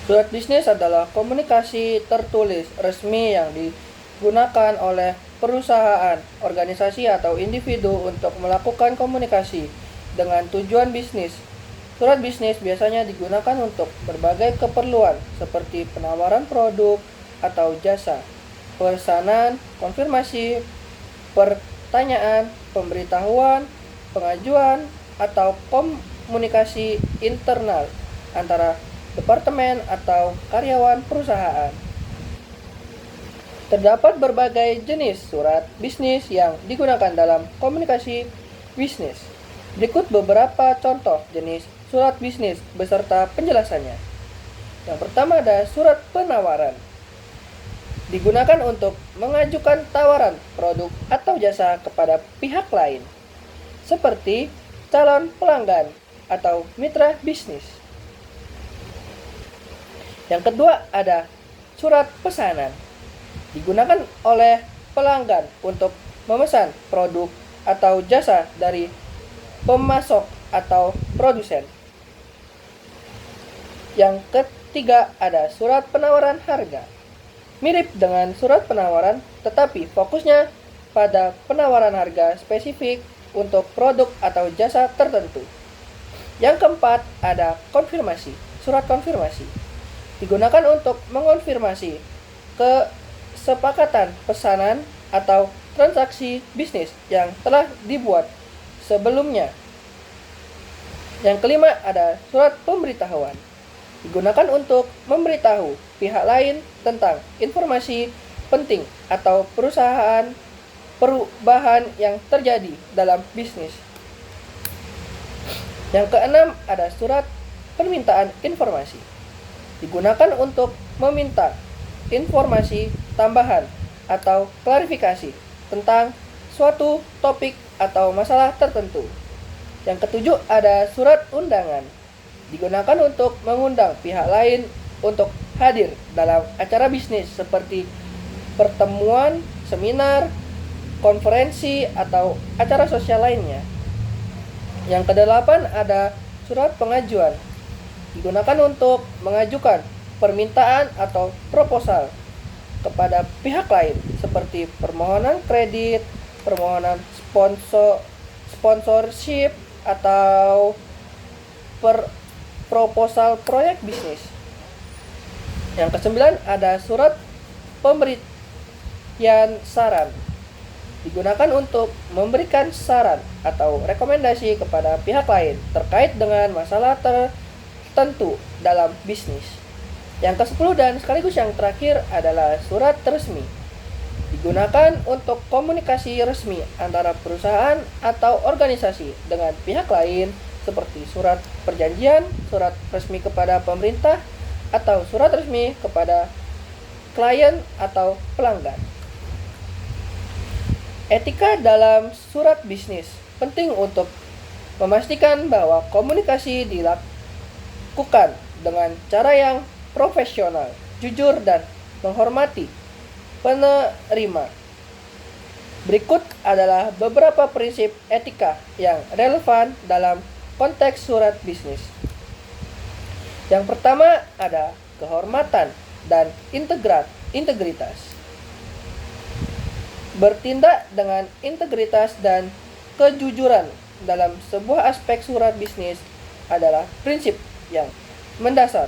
Surat bisnis adalah komunikasi tertulis resmi yang digunakan oleh perusahaan, organisasi, atau individu untuk melakukan komunikasi dengan tujuan bisnis. Surat bisnis biasanya digunakan untuk berbagai keperluan seperti penawaran produk atau jasa, pesanan, konfirmasi, pertanyaan, pemberitahuan, pengajuan, atau komunikasi internal antara departemen atau karyawan perusahaan. Terdapat berbagai jenis surat bisnis yang digunakan dalam komunikasi bisnis. Berikut beberapa contoh jenis surat bisnis beserta penjelasannya. Yang pertama ada surat penawaran. Digunakan untuk mengajukan tawaran produk atau jasa kepada pihak lain, seperti calon pelanggan atau mitra bisnis. Yang kedua ada surat pesanan. Digunakan oleh pelanggan untuk memesan produk atau jasa dari pemasok atau produsen. Yang ketiga ada surat penawaran harga. Mirip dengan surat penawaran, tetapi fokusnya pada penawaran harga spesifik untuk produk atau jasa tertentu. Yang keempat ada konfirmasi, surat konfirmasi. Digunakan untuk mengonfirmasi kesepakatan pesanan atau transaksi bisnis yang telah dibuat sebelumnya. Yang kelima ada surat pemberitahuan. Digunakan untuk memberitahu pihak lain tentang informasi penting atau perubahan yang terjadi dalam bisnis. Yang keenam ada surat permintaan informasi. Digunakan untuk meminta informasi tambahan atau klarifikasi tentang suatu topik atau masalah tertentu. Yang ketujuh ada surat undangan. Digunakan untuk mengundang pihak lain untuk hadir dalam acara bisnis seperti pertemuan, seminar, konferensi, atau acara sosial lainnya. Yang kedelapan ada surat pengajuan. Digunakan untuk mengajukan permintaan atau proposal kepada pihak lain seperti permohonan kredit, permohonan sponsorship, atau proposal proyek bisnis. Yang kesembilan ada surat pemberian saran. Digunakan untuk memberikan saran atau rekomendasi kepada pihak lain terkait dengan masalah tertentu dalam bisnis. Yang ke-10 dan sekaligus yang terakhir adalah surat resmi. Digunakan untuk komunikasi resmi antara perusahaan atau organisasi dengan pihak lain seperti surat perjanjian, surat resmi kepada pemerintah, atau surat resmi kepada klien atau pelanggan. Etika dalam surat bisnis penting untuk memastikan bahwa komunikasi dilakukan dengan cara yang profesional, jujur, dan menghormati penerima. Berikut adalah beberapa prinsip etika yang relevan dalam konteks surat bisnis. Yang pertama ada kehormatan dan integritas. Bertindak dengan integritas dan kejujuran dalam sebuah aspek surat bisnis adalah prinsip yang mendasar.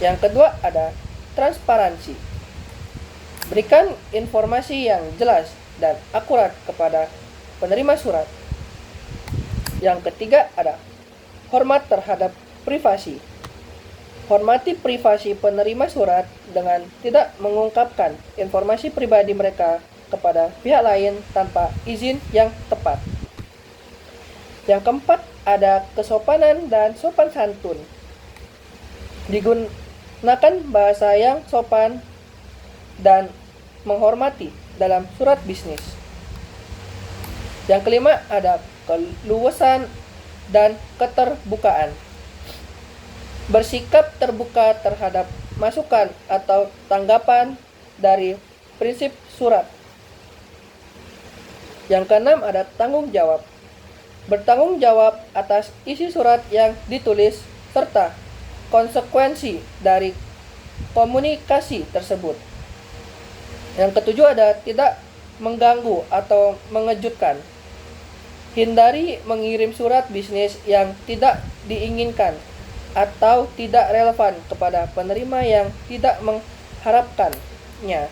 Yang kedua ada transparansi. Berikan informasi yang jelas dan akurat kepada penerima surat. Yang ketiga ada hormat terhadap privasi. Hormati privasi penerima surat dengan tidak mengungkapkan informasi pribadi mereka kepada pihak lain tanpa izin yang tepat. Yang keempat ada kesopanan dan sopan santun. Digunakan bahasa yang sopan dan menghormati dalam surat bisnis. Yang kelima ada keluasan dan keterbukaan. Bersikap terbuka terhadap masukan atau tanggapan dari prinsip surat. Yang keenam ada tanggung jawab. Bertanggung jawab atas isi surat yang ditulis serta konsekuensi dari komunikasi tersebut. Yang ketujuh ada tidak mengganggu atau mengejutkan. Hindari mengirim surat bisnis yang tidak diinginkan atau tidak relevan kepada penerima yang tidak mengharapkannya.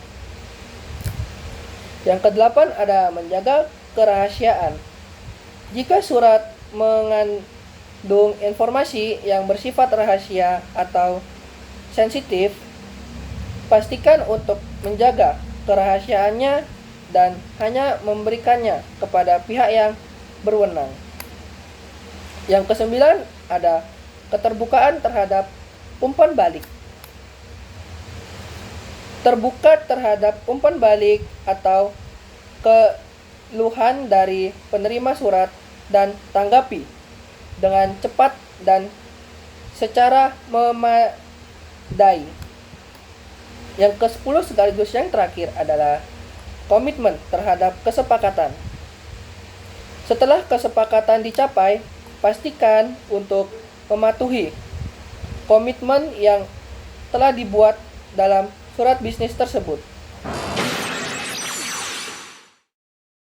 Yang kedelapan ada menjaga kerahasiaan. Jika surat mengandung informasi yang bersifat rahasia atau sensitif, pastikan untuk menjaga kerahasiaannya dan hanya memberikannya kepada pihak yang berwenang. Yang kesembilan ada keterbukaan terhadap umpan balik. Terbuka terhadap umpan balik atau keluhan dari penerima surat dan tanggapi dengan cepat dan secara memadai. Yang ke-10 sekaligus yang terakhir adalah komitmen terhadap kesepakatan. Setelah kesepakatan dicapai, pastikan untuk mematuhi komitmen yang telah dibuat dalam surat bisnis tersebut.